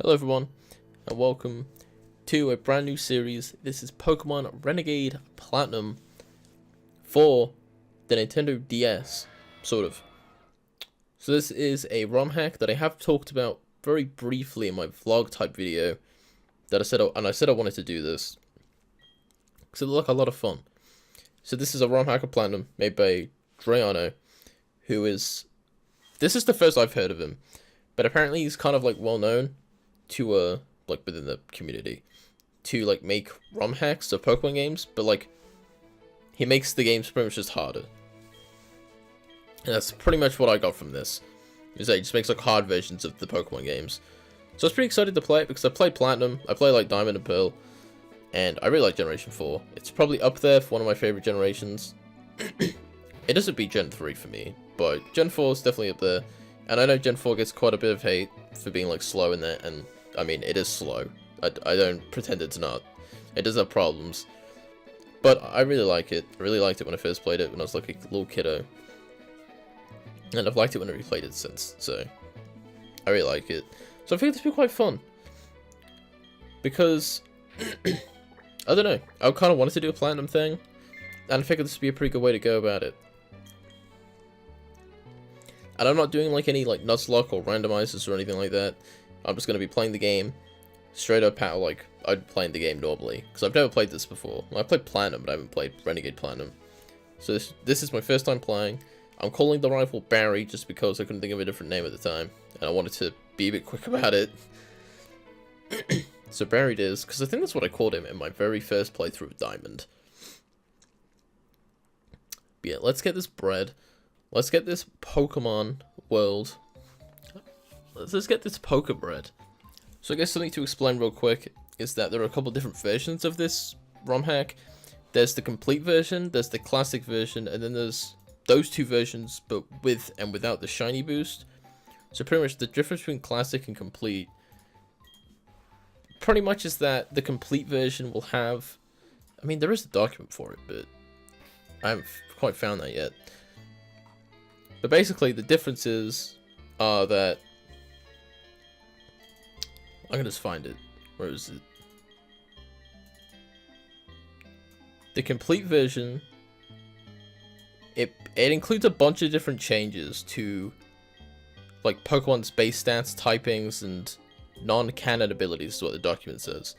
Hello everyone, and welcome to a brand new series. This is Pokemon Renegade Platinum for the Nintendo DS, sort of. So this is a ROM hack that I have talked about very briefly in my vlog type video that I said I wanted to do this because it looked like a lot of fun. So this is a ROM hack of Platinum made by Drayano, this is the first I've heard of him, but apparently he's kind of like well known to like within the community to like make ROM hacks of Pokemon games, but like he makes the games pretty much just harder. And that's pretty much what I got from this. Is that he just makes like hard versions of the Pokemon games. So I was pretty excited to play it because I played Platinum, I played like Diamond and Pearl, and I really like Generation 4. It's probably up there for one of my favorite generations. It doesn't beat Gen 3 for me, but Gen 4 is definitely up there. And I know Gen 4 gets quite a bit of hate for being like slow in there, and I mean, it is slow. I don't pretend it's not. It does have problems. But I really like it. I really liked it when I first played it, when I was like a little kiddo. And I've liked it when I replayed it since, so I really like it. So I figured this would be quite fun. Because, I don't know, I kind of wanted to do a Platinum thing, and I figured this would be a pretty good way to go about it. And I'm not doing like any like Nuzlocke or randomizers or anything like that. I'm just going to be playing the game straight up how like I'd play the game normally. Because I've never played this before. Well, I played Platinum, but I haven't played Renegade Platinum. So this is my first time playing. I'm calling the rival Barry just because I couldn't think of a different name at the time. And I wanted to be a bit quick about it. So Barry it is, because I think that's what I called him in my very first playthrough of Diamond. But yeah, let's get this bread. Let's get this Pokemon world. Let's get this Poke bread. So I guess something to explain real quick is that there are a couple different versions of this ROM hack. There's the complete version, there's the classic version, and then there's those two versions, but with and without the shiny boost. So pretty much the difference between classic and complete pretty much is that the complete version will have, I mean, there is a document for it, but I haven't quite found that yet. But basically, the differences are that I'm gonna just find it. Where is it? The complete version, it includes a bunch of different changes to like Pokemon's base stats, typings, and non-canon abilities is what the document says.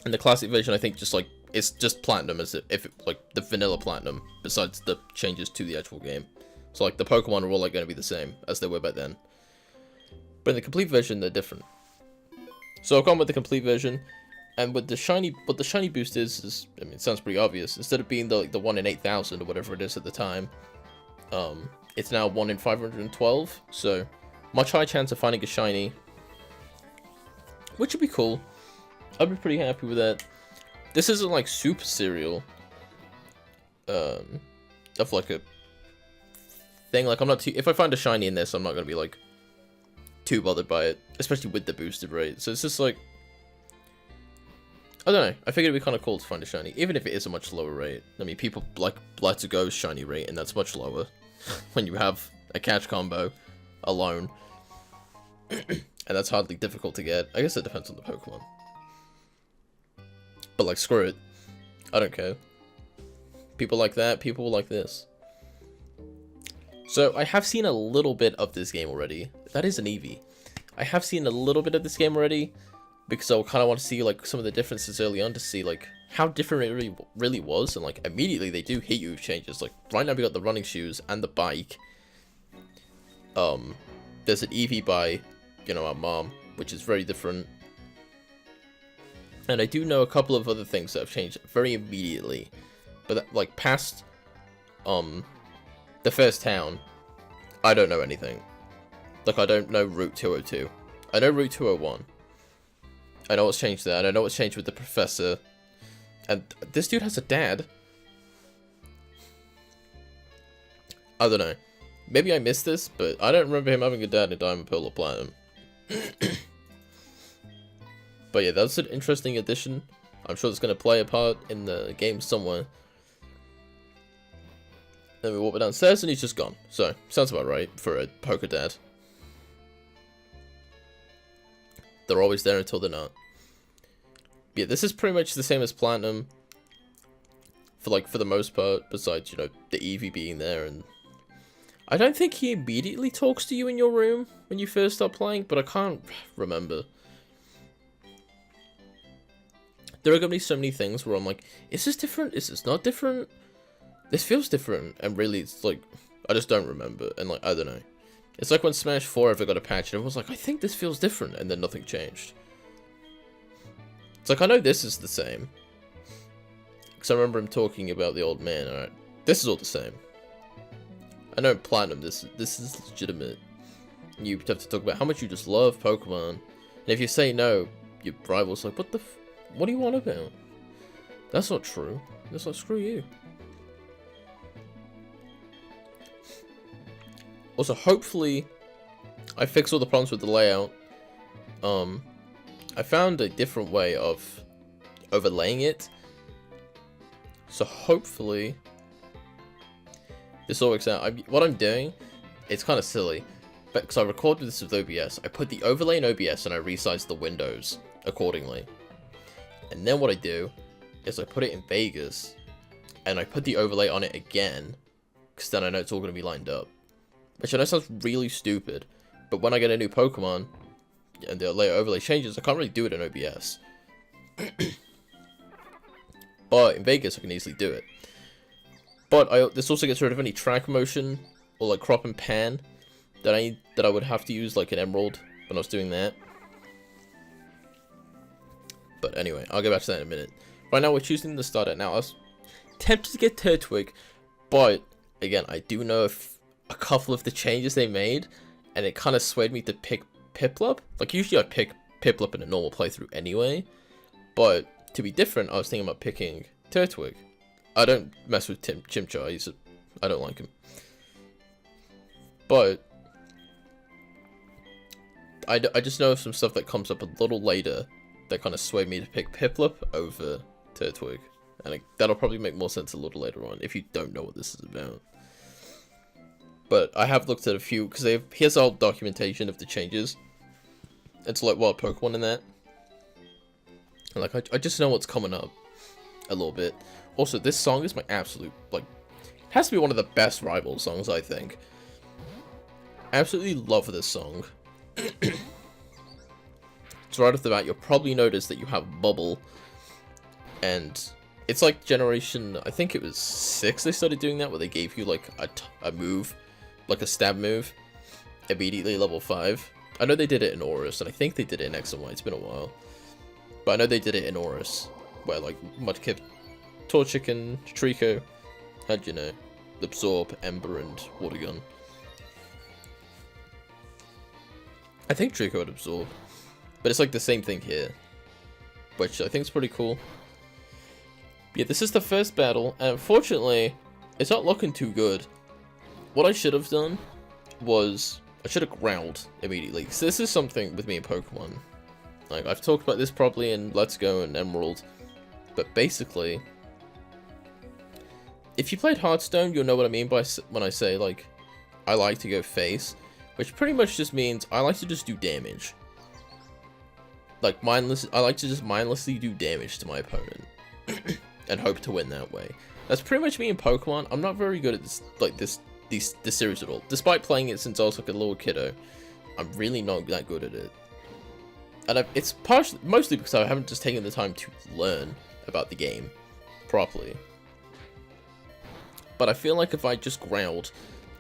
And the classic version, I think, just like it's just Platinum as if it, like the vanilla Platinum, besides the changes to the actual game. So like the Pokemon are all like going to be the same as they were back then. But in the complete version, they're different. So I've gone with the complete version, and with the shiny, what the shiny boost is I mean, it sounds pretty obvious. Instead of being the 1 in 8,000 or whatever it is at the time, it's now 1 in 512. So much higher chance of finding a shiny, which would be cool. I'd be pretty happy with that. This isn't like super serial of like a thing. Like I'm not too, if I find a shiny in this, I'm not gonna be like too bothered by it, especially with the boosted rate. So it's just like, I don't know, I figured it'd be kind of cool to find a shiny, even if it is a much lower rate. I mean, people like Let's Go's shiny rate, and that's much lower when you have a catch combo alone. And that's hardly difficult to get. I guess it depends on the Pokemon. But like, screw it. I don't care. People like that, people like this. So, I have seen a little bit of this game already. That is an Eevee. I have seen a little bit of this game already, because I kind of want to see like some of the differences early on to see like how different it really was, and like immediately they do hit you with changes. Like right now we got the running shoes and the bike. There's an Eevee by, you know, our mom, which is very different. And I do know a couple of other things that have changed very immediately, but that, like past the first town, I don't know anything. Like I don't know Route 202. I know Route 201. I know what's changed there, and I know what's changed with the professor. And this dude has a dad. I don't know. Maybe I missed this, but I don't remember him having a dad in Diamond, Pearl, or Platinum. But yeah, that's an interesting addition. I'm sure it's going to play a part in the game somewhere. Then we walk downstairs and he's just gone. So, sounds about right for a poker dad. They're always there until they're not. Yeah, this is pretty much the same as Platinum. For the most part, besides, you know, the Eevee being there, and I don't think he immediately talks to you in your room when you first start playing, but I can't remember. There are gonna be so many things where I'm like, is this different? Is this not different? This feels different, and really it's like, I just don't remember, and like, I don't know. It's like when Smash 4 ever got a patch, and it was like, I think this feels different, and then nothing changed. It's like, I know this is the same. Because I remember him talking about the old man, alright. This is all the same. I know in Platinum, this is legitimate. You have to talk about how much you just love Pokemon. And if you say no, your rival's like, what do you want about? That's not true. That's like, screw you. Also, hopefully, I fix all the problems with the layout. I found a different way of overlaying it. So hopefully, this all works out. What I'm doing, it's kind of silly, but because I recorded this with OBS, I put the overlay in OBS and I resized the windows accordingly. And then what I do is I put it in Vegas, and I put the overlay on it again, because then I know it's all going to be lined up. Which I know sounds really stupid, but when I get a new Pokemon, and the layer overlay changes, I can't really do it in OBS. But in Vegas, I can easily do it. But this also gets rid of any track motion, or like crop and pan, that I would have to use like an Emerald when I was doing that. But anyway, I'll get back to that in a minute. Right now, we're choosing the starter. Now, I was tempted to get Turtwig, but again, I do know a couple of the changes they made, and it kind of swayed me to pick Piplup. Like, usually I'd pick Piplup in a normal playthrough anyway, but to be different, I was thinking about picking Turtwig. I don't mess with Chimchar, I don't like him. But I just know of some stuff that comes up a little later that kind of swayed me to pick Piplup over Turtwig. And that'll probably make more sense a little later on, if you don't know what this is about. But I have looked at a few, because here's all documentation of the changes. It's like wild Pokemon in that. And like, I just know what's coming up a little bit. Also, this song is my absolute, like, it has to be one of the best rival songs, I think. I absolutely love this song. So right off the bat, you'll probably notice that you have Bubble. And it's like generation, I think it was 6 they started doing that, where they gave you like a move, like a stab move, immediately level 5. I know they did it in Aurus, and I think they did it in X and Y, it's been a while. But I know they did it in Aurus, where like Mudkip, Torchic, and Trico had, you know, Absorb, Ember, and Water Gun. I think Trico had Absorb, but it's like the same thing here, which I think is pretty cool. Yeah, this is the first battle, and unfortunately, it's not looking too good. What I should have done was, I should have growled immediately. So this is something with me in Pokemon. Like, I've talked about this probably in Let's Go and Emerald, but basically, if you played Hearthstone, you'll know what I mean by when I say, like, I like to go face, which pretty much just means I like to just do damage. Like, I like to just mindlessly do damage to my opponent, and hope to win that way. That's pretty much me in Pokemon. I'm not very good at this, like, this series at all. Despite playing it since I was like a little kiddo, I'm really not that good at it. And it's mostly because I haven't just taken the time to learn about the game properly. But I feel like if I just growled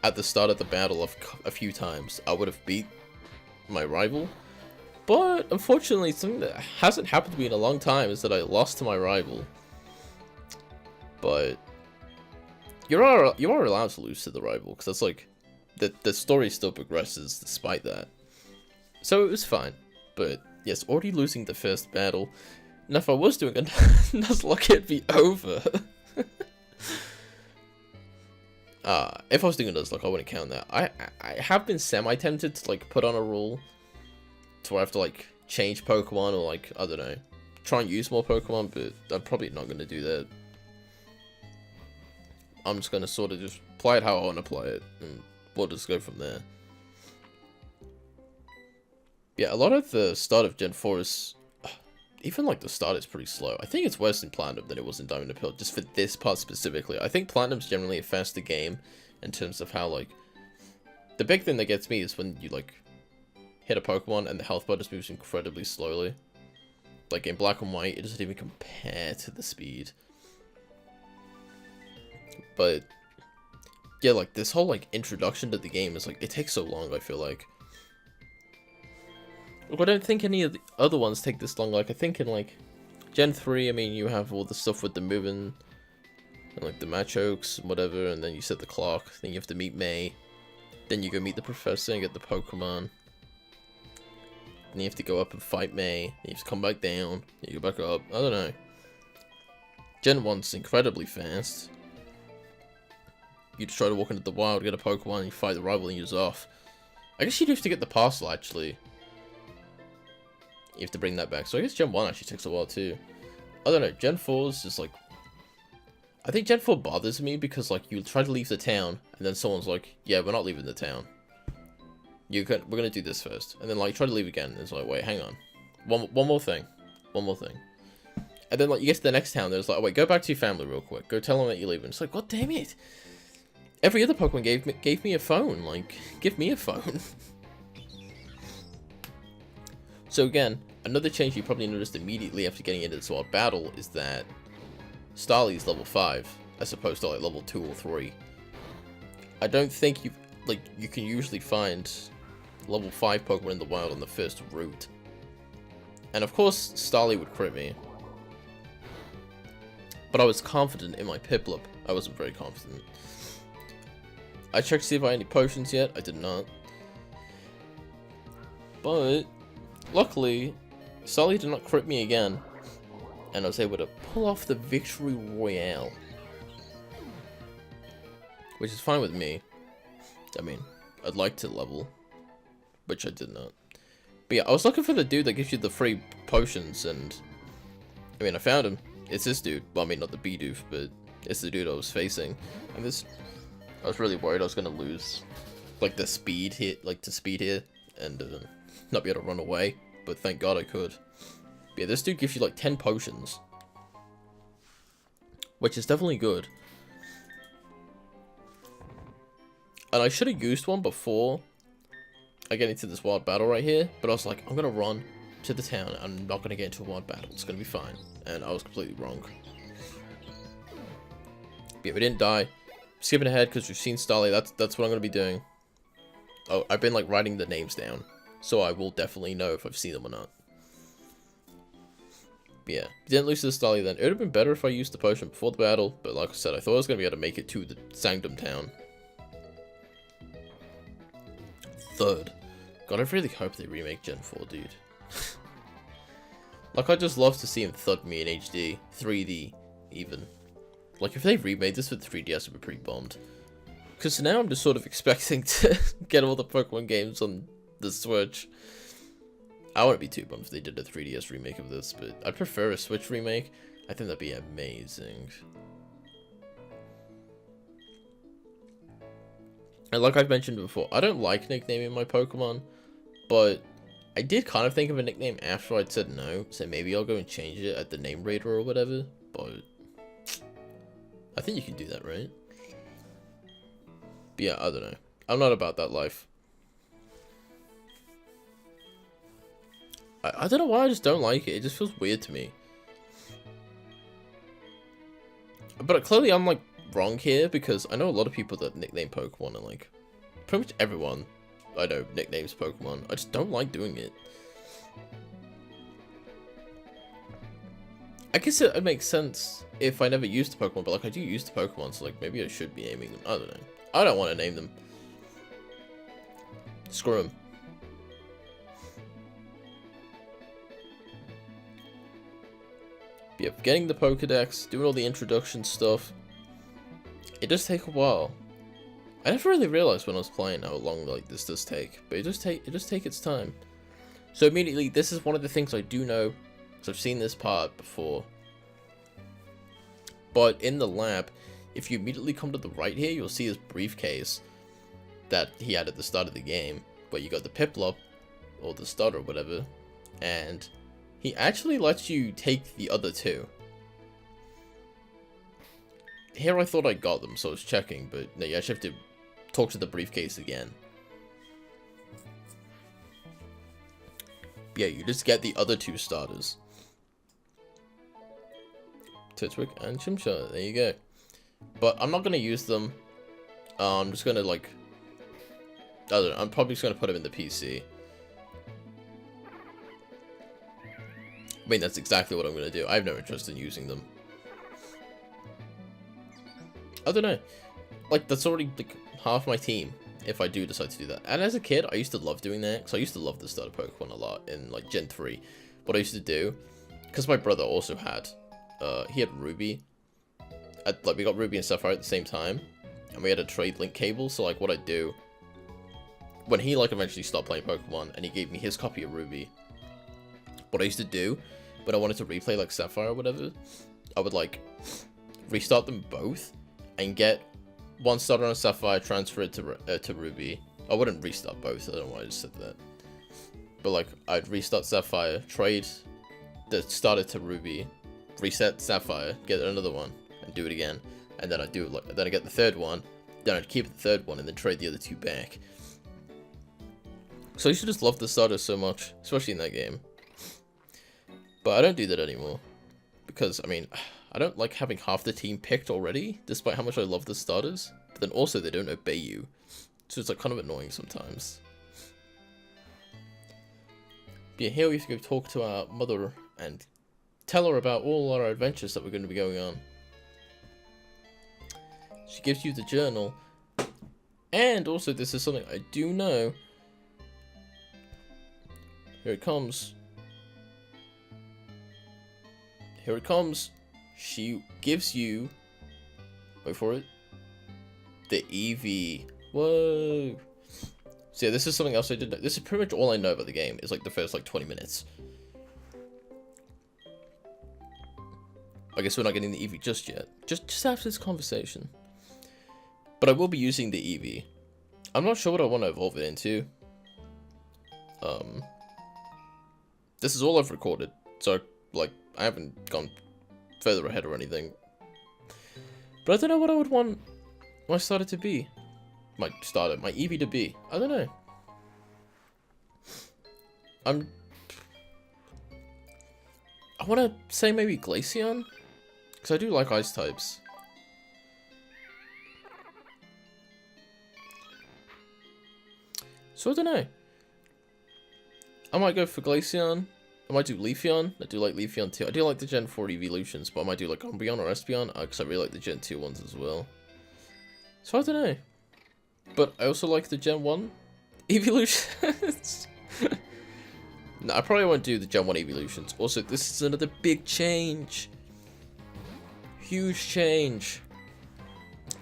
at the start of the battle a few times, I would have beat my rival. But unfortunately, something that hasn't happened to me in a long time is that I lost to my rival. But you are allowed to lose to the rival, because that's like the story still progresses despite that. So it was fine. But yes, already losing the first battle. Now if I was doing a Nuzlocke, it'd be over. If I was doing a Nuzlocke, I wouldn't count that. I have been semi-tempted to like put on a rule to where I have to like change Pokemon, or like, I don't know, try and use more Pokemon, but I'm probably not going to do that. I'm just going to sort of just play it how I want to play it, and we'll just go from there. Yeah, a lot of the start of Gen 4 is... Even, like, the start is pretty slow. I think it's worse in Platinum than it was in Diamond and Pearl, just for this part specifically. I think Platinum's generally a faster game in terms of how, like... The big thing that gets me is when you, like, hit a Pokemon and the health bar just moves incredibly slowly. Like, in Black and White, it doesn't even compare to the speed. But... yeah, like, this whole, like, introduction to the game is, like, it takes so long, I feel like. Look, I don't think any of the other ones take this long. Like, I think in, like, Gen 3, I mean, you have all the stuff with the moving, and, like, the Machokes and whatever, and then you set the clock, then you have to meet May, then you go meet the Professor and get the Pokemon, then you have to go up and fight May, then you have to come back down, then you go back up, I don't know. Gen 1's incredibly fast. You just try to walk into the wild, get a Pokemon, and you fight the rival and you're off. I guess you'd have to get the parcel, actually. You have to bring that back. So I guess Gen 1 actually takes a while too. I don't know. Gen 4 is just like... I think Gen 4 bothers me because like you try to leave the town and then someone's like, yeah, we're not leaving the town. We're going to do this first. And then like try to leave again. And it's like, wait, hang on. One more thing. One more thing. And then like you get to the next town. There's like, oh, wait, go back to your family real quick. Go tell them that you're leaving. It's like, god damn it. Every other Pokemon gave me a phone. Like, give me a phone. So again, another change you probably noticed immediately after getting into this wild battle is that Starly's level 5, as opposed to like level 2 or 3. I don't think you can usually find level 5 Pokemon in the wild on the first route. And of course, Starly would crit me. But I was confident in my Piplup. I wasn't very confident. I checked to see if I had any potions yet. I did not. But luckily, Starly did not crit me again, and I was able to pull off the victory royale. Which is fine with me. I mean, I'd like to level, which I did not. But yeah, I was looking for the dude that gives you the free potions, and I mean, I found him. It's this dude. Well, I mean, not the Bidoof, but it's the dude I was facing. And I was really worried I was gonna lose, like, the speed here, and not be able to run away, but thank god I could. But yeah, this dude gives you like 10 potions, which is definitely good. And I should have used one before I get into this wild battle right here, but I was like, I'm gonna run to the town, I'm not gonna get into a wild battle, it's gonna be fine. And I was completely wrong. But yeah, we didn't die. Skipping ahead because we've seen Starly, that's what I'm gonna be doing. Oh, I've been like writing the names down, so I will definitely know if I've seen them or not. But yeah, didn't lose to the Starly then. It would have been better if I used the potion before the battle, but like I said, I thought I was going to be able to make it to the Sanctum Town. Third. God, I really hope they remake Gen 4, dude. Like, I'd just love to see him thud me in HD. 3D, even. Like, if they remade this with 3DS, it would be pretty bombed. Because now I'm just sort of expecting to get all the Pokemon games on the Switch. I wouldn't be too bummed if they did a 3DS remake of this, but I'd prefer a Switch remake. I think that'd be amazing. And like I've mentioned before, I don't like nicknaming my Pokemon, but I did kind of think of a nickname after I'd said no, so maybe I'll go and change it at the name raider or whatever, but I think you can do that, right? But yeah, I don't know. I'm not about that life. I don't know why, I just don't like it. It just feels weird to me. But clearly I'm like wrong here, because I know a lot of people that nickname Pokemon, and like pretty much everyone I know nicknames Pokemon. I just don't like doing it. I guess it makes sense if I never used the Pokemon, but like I do use the Pokemon, so like maybe I should be naming them. I don't know. I don't want to name them. Screw them. Yep, getting the Pokedex, doing all the introduction stuff, it does take a while. I never really realized when I was playing how long like this does take, but it does take its time. So immediately, this is one of the things I do know, because I've seen this part before. But in the lab, if you immediately come to the right here, you'll see his briefcase that he had at the start of the game, where you got the Piplup, or the starter or whatever, and he actually lets you take the other two. Here I thought I got them, so I was checking, but no, you actually have to talk to the briefcase again. Yeah, you just get the other two starters. Titwick and Chimchar, there you go. But I'm not going to use them. I'm just going to, like, I don't know, I'm probably just going to put them in the PC. I mean, that's exactly what I'm going to do. I have no interest in using them. I don't know. Like, that's already, like, half my team, if I do decide to do that. And as a kid, I used to love doing that, because I used to love the starter Pokemon a lot in, like, Gen 3. What I used to do, because my brother also had, he had Ruby. Like, we got Ruby and Sapphire at the same time, and we had a trade link cable, so, like, what I'd do, when he, like, eventually stopped playing Pokemon, and he gave me his copy of Ruby, what I used to do, when I wanted to replay, like, Sapphire or whatever, I would, like, restart them both, and get one starter on Sapphire, transfer it to Ruby. I wouldn't restart both, I don't know why I just said that. But, like, I'd restart Sapphire, trade the starter to Ruby, reset Sapphire, get another one, and do it again. And then I'd do, like, then I get the third one, then I'd keep the third one, and then trade the other two back. So I used to just love the starters so much, especially in that game. But I don't do that anymore. Because, I mean, I don't like having half the team picked already, despite how much I love the starters. But then also, they don't obey you. So it's, like, kind of annoying sometimes. But yeah, here we have to go talk to our mother and tell her about all our adventures that we're going to be going on. She gives you the journal. And also, this is something I do know. Here it comes. Here it comes. She gives you, wait for it, the EV. Whoa. So yeah, this is something else I did know. This is pretty much all I know about the game. It's like the first, like, 20 minutes. I guess we're not getting the EV just yet. Just after this conversation. But I will be using the EV. I'm not sure what I want to evolve it into. This is all I've recorded. So, like, I haven't gone further ahead or anything. But I don't know what I would want my starter to be. My EV to be. I don't know. I want to say maybe Glaceon. Because I do like ice types. So I don't know. I might go for Glaceon. I might do Leafeon. I do like Leafeon too. I do like the Gen 4 evolutions, but I might do like Umbreon or Espeon, because I really like the Gen 2 ones as well. So I don't know. But I also like the Gen 1 evolutions. No, I probably won't do the Gen 1 evolutions. Also, this is another big change. Huge change.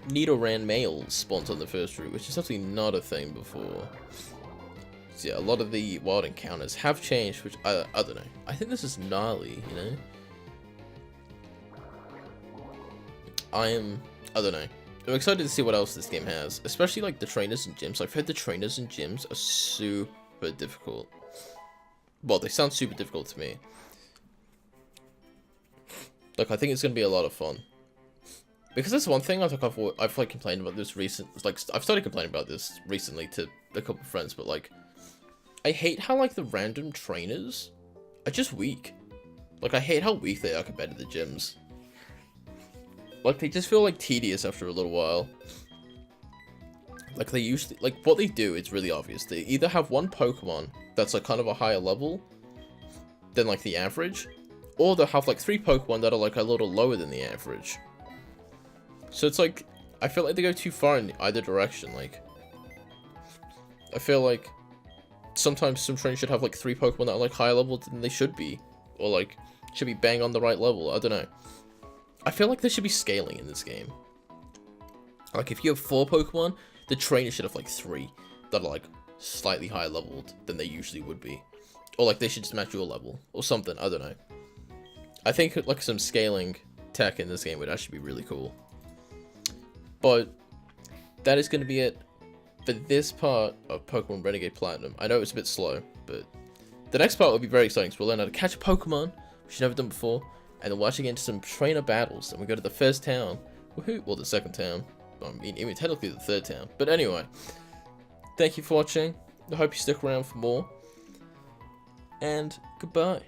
Nidoran males spawns on the first route, which is actually not a thing before. So yeah, a lot of the wild encounters have changed, which I don't know. I think this is gnarly, you know? I don't know. I'm excited to see what else this game has, especially like the trainers and gyms. I've heard the trainers and gyms are super difficult. Well, they sound super difficult to me. Like, I think it's gonna be a lot of fun. Because that's one thing I've like complained about this I've started complaining about this recently to a couple of friends, but like, I hate how like the random trainers are just weak. Like, I hate how weak they are compared to the gyms. Like, they just feel like tedious after a little while. Like, they usually, like, what they do is really obvious. They either have one Pokemon that's like kind of a higher level than like the average, or they'll have like 3 Pokemon that are like a little lower than the average. So it's like, I feel like they go too far in either direction. Like, I feel like sometimes some trainers should have like 3 Pokemon that are like higher level than they should be, or like should be bang on the right level. I don't know. I feel like there should be scaling in this game. Like, if you have 4 Pokemon, the trainer should have like 3 that are like slightly higher leveled than they usually would be, or like they should just match your level or something. I don't know. I think like some scaling tech in this game would actually be really cool. But that is going to be it for this part of Pokemon Renegade Platinum. I know it's a bit slow, But the next part will be very exciting, so we'll learn how to catch a Pokemon, which you've never done before, and then we'll actually get into some trainer battles, and we go to the first town, woohoo, well, the second town, I mean, even technically the third town, but anyway, thank you for watching, I hope you stick around for more, and goodbye.